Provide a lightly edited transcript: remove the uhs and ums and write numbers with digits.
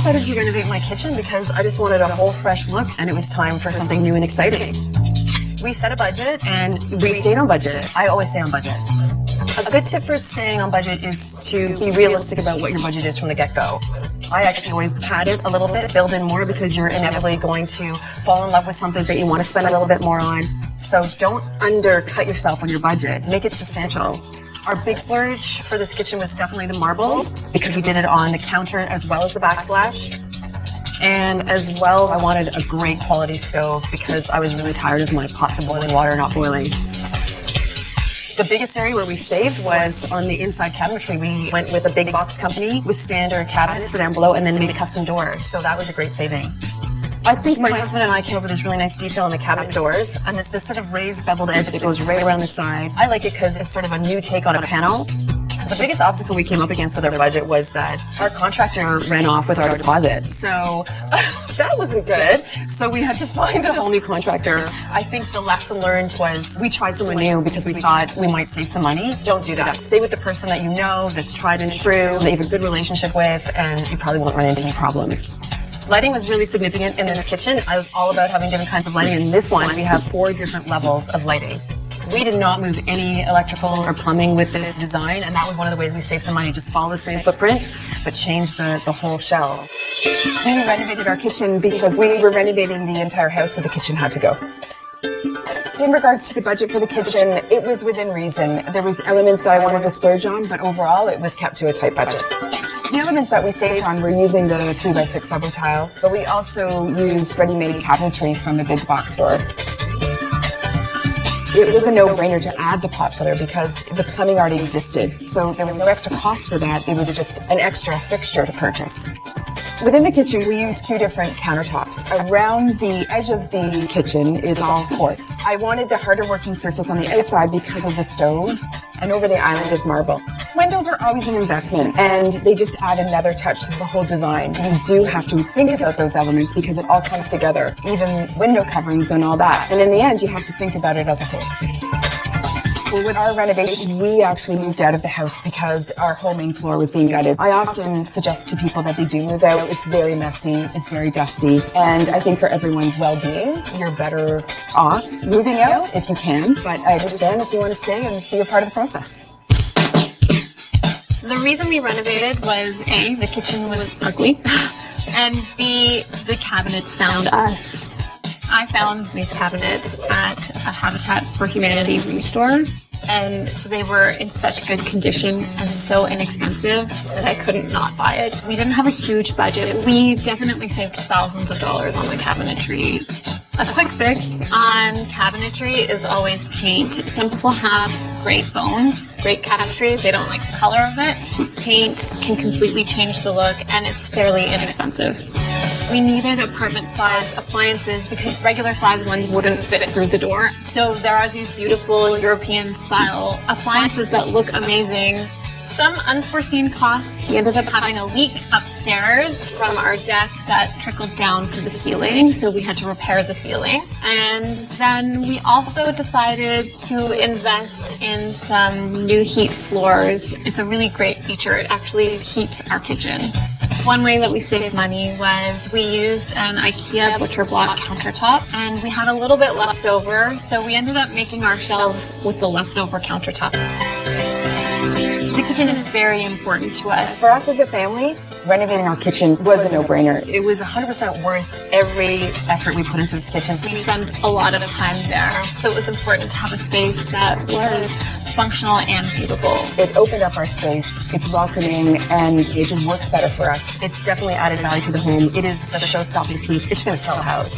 decided to renovate my kitchen because I just wanted a whole fresh look, and it was time for something new and exciting. We set a budget, and we stayed on budget. I always stay on budget. A good tip for staying on budget is to be realistic about what your budget is from the get-go. I actually always pad it a little bit, build in more, because you're inevitably going to fall in love with something that you want to spend a little bit more on. So don't undercut yourself on your budget. Make it substantial. Our big splurge for this kitchen was definitely the marble, because we did it on the counter as well as the backsplash. And as well, I wanted a great quality stove because I was really tired of my pots of boiling water not boiling. The biggest area where we saved was on the inside cabinetry. We went with a big box company with standard cabinets down below and then made a custom door. So that was a great saving. I think my husband and I came up with this really nice detail on the cabinet doors, and it's this sort of raised beveled edge that goes right around the side. I like it because it's sort of a new take on a panel. The biggest obstacle we came up against with our budget was that our contractor ran off with our deposit. So that wasn't good. So we had to find a whole new contractor. I think the lesson learned was we tried someone new because we thought we might save some money. Don't do that. Stay with the person that you know, that's tried and true, that you have a good relationship with, and you probably won't run into any problems. Lighting was really significant in the kitchen. I was all about having different kinds of lighting. In this one, we have 4 different levels of lighting. We did not move any electrical or plumbing with this design, and that was one of the ways we saved some money. Just follow the same footprint, but change the whole shell. We renovated our kitchen because we were renovating the entire house, so the kitchen had to go. In regards to the budget for the kitchen, it was within reason. There was elements that I wanted to splurge on, but overall it was kept to a tight budget. The elements that we saved on were using the 3x6 subway tile, but we also used ready-made cabinetry from a big box store. It was a no-brainer to add the pot filler because the plumbing already existed, so there was no extra cost for that. It was just an extra fixture to purchase. Within the kitchen, we used 2 different countertops. Around the edge of the kitchen is all quartz. I wanted the harder working surface on the outside because of the stove, and over the island is marble. Windows are always an investment, and they just add another touch to the whole design. You do have to think about those elements because it all comes together, even window coverings and all that. And in the end, you have to think about it as a whole. Well, with our renovation, we actually moved out of the house because our whole main floor was being gutted. I often suggest to people that they do move out. It's very messy, it's very dusty, and I think for everyone's well-being, you're better off moving out if you can, but I understand if you want to stay and be a part of the process. The reason we renovated was A, the kitchen was ugly, and B, the cabinets found us. I found these cabinets at a Habitat for Humanity restore, and they were in such good condition and so inexpensive that I couldn't not buy it. We didn't have a huge budget. We definitely saved thousands of dollars on the cabinetry. A quick fix on cabinetry is always paint. Some people have great bones, great cabinetry. They don't like the color of it. Paint can completely change the look, and it's fairly inexpensive. We needed apartment-sized appliances because regular-sized ones wouldn't fit through the door. So there are these beautiful European-style appliances that look amazing. Some unforeseen costs. We ended up having a leak upstairs from our deck that trickled down to the ceiling, so we had to repair the ceiling. And then we also decided to invest in some new heat floors. It's a really great feature. It actually heats our kitchen. One way that we saved money was we used an IKEA butcher block countertop, and we had a little bit left over, so we ended up making our shelves with the leftover countertop. The kitchen is very important to us. For us as a family, renovating our kitchen was a no-brainer. It was 100% worth every effort we put into this kitchen. We spent a lot of time there, so it was important to have a space that was functional and beautiful. It opened up our space, it's welcoming, and it just works better for us. It's definitely added value to the home. It is the show-stopping piece. It's going to sell a house.